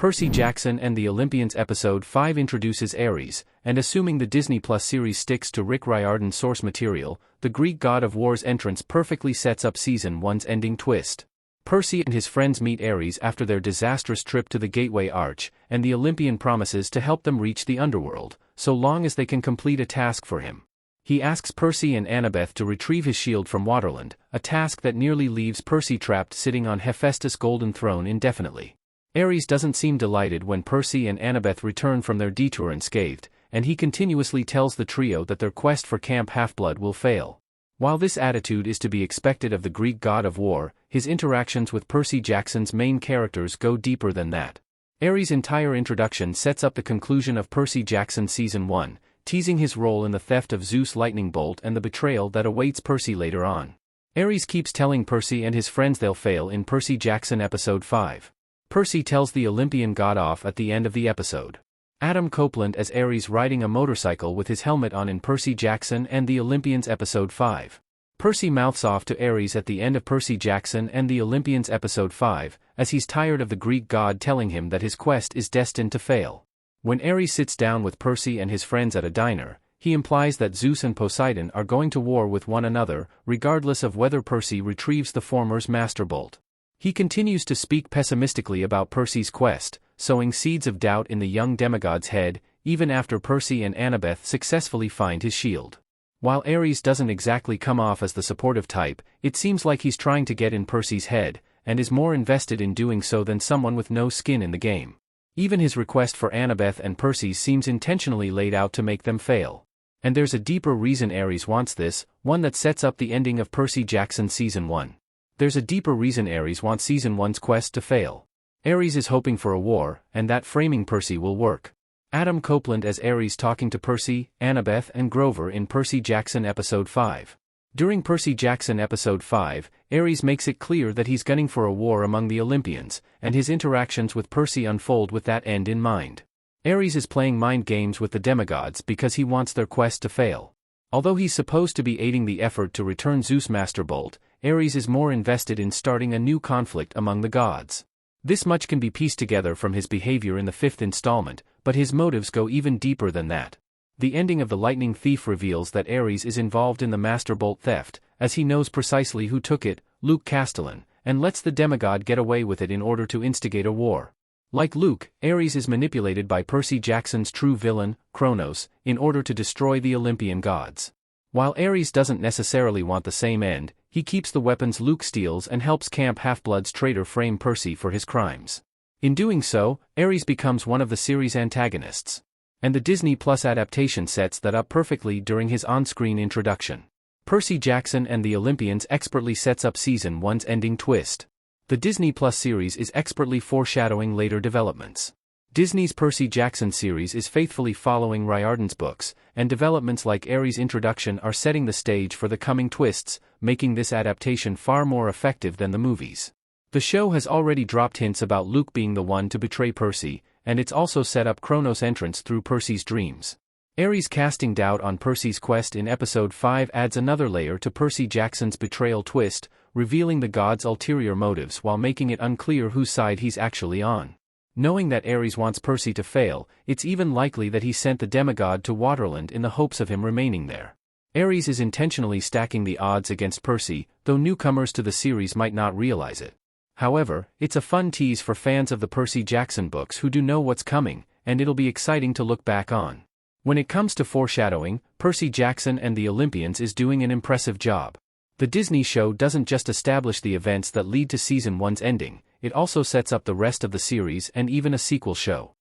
Percy Jackson and the Olympians Episode 5 introduces Ares, and assuming the Disney Plus series sticks to Rick Riordan's source material, the Greek god of war's entrance perfectly sets up Season 1's ending twist. Percy and his friends meet Ares after their disastrous trip to the Gateway Arch, and the Olympian promises to help them reach the underworld, so long as they can complete a task for him. He asks Percy and Annabeth to retrieve his shield from Waterland, a task that nearly leaves Percy trapped sitting on Hephaestus' golden throne indefinitely. Ares doesn't seem delighted when Percy and Annabeth return from their detour unscathed, and he continuously tells the trio that their quest for Camp Half-Blood will fail. While this attitude is to be expected of the Greek god of war, his interactions with Percy Jackson's main characters go deeper than that. Ares' entire introduction sets up the conclusion of Percy Jackson Season 1, teasing his role in the theft of Zeus' lightning bolt and the betrayal that awaits Percy later on. Ares keeps telling Percy and his friends they'll fail in Percy Jackson Episode 5. Percy tells the Olympian god off at the end of the episode. Adam Copeland as Ares riding a motorcycle with his helmet on in Percy Jackson and the Olympians Episode 5. Percy mouths off to Ares at the end of Percy Jackson and the Olympians Episode 5, as he's tired of the Greek god telling him that his quest is destined to fail. When Ares sits down with Percy and his friends at a diner, he implies that Zeus and Poseidon are going to war with one another, regardless of whether Percy retrieves the former's master bolt. He continues to speak pessimistically about Percy's quest, sowing seeds of doubt in the young demigod's head, even after Percy and Annabeth successfully find his shield. While Ares doesn't exactly come off as the supportive type, it seems like he's trying to get in Percy's head, and is more invested in doing so than someone with no skin in the game. Even his request for Annabeth and Percy seems intentionally laid out to make them fail. And there's a deeper reason Ares wants this, one that sets up the ending of Percy Jackson Season 1. There's a deeper reason Ares wants Season 1's quest to fail. Ares is hoping for a war, and that framing Percy will work. Adam Copeland as Ares talking to Percy, Annabeth and Grover in Percy Jackson Episode 5. During Percy Jackson Episode 5, Ares makes it clear that he's gunning for a war among the Olympians, and his interactions with Percy unfold with that end in mind. Ares is playing mind games with the demigods because he wants their quest to fail. Although he's supposed to be aiding the effort to return Zeus' Master Bolt, Ares is more invested in starting a new conflict among the gods. This much can be pieced together from his behavior in the 5th installment, but his motives go even deeper than that. The ending of The Lightning Thief reveals that Ares is involved in the Master Bolt theft, as he knows precisely who took it, Luke Castellan, and lets the demigod get away with it in order to instigate a war. Like Luke, Ares is manipulated by Percy Jackson's true villain, Kronos, in order to destroy the Olympian gods. While Ares doesn't necessarily want the same end, he keeps the weapons Luke steals and helps Camp Half-Blood's traitor frame Percy for his crimes. In doing so, Ares becomes one of the series' antagonists. And the Disney Plus adaptation sets that up perfectly during his on-screen introduction. Percy Jackson and the Olympians expertly sets up Season 1's ending twist. The Disney Plus series is expertly foreshadowing later developments. Disney's Percy Jackson series is faithfully following Riordan's books, and developments like Ares' introduction are setting the stage for the coming twists, making this adaptation far more effective than the movies. The show has already dropped hints about Luke being the one to betray Percy, and it's also set up Kronos' entrance through Percy's dreams. Ares casting doubt on Percy's quest in Episode 5 adds another layer to Percy Jackson's betrayal twist, revealing the god's ulterior motives while making it unclear whose side he's actually on. Knowing that Ares wants Percy to fail, it's even likely that he sent the demigod to Waterland in the hopes of him remaining there. Ares is intentionally stacking the odds against Percy, though newcomers to the series might not realize it. However, it's a fun tease for fans of the Percy Jackson books who do know what's coming, and it'll be exciting to look back on. When it comes to foreshadowing, Percy Jackson and the Olympians is doing an impressive job. The Disney show doesn't just establish the events that lead to Season 1's ending, it also sets up the rest of the series and even a sequel show.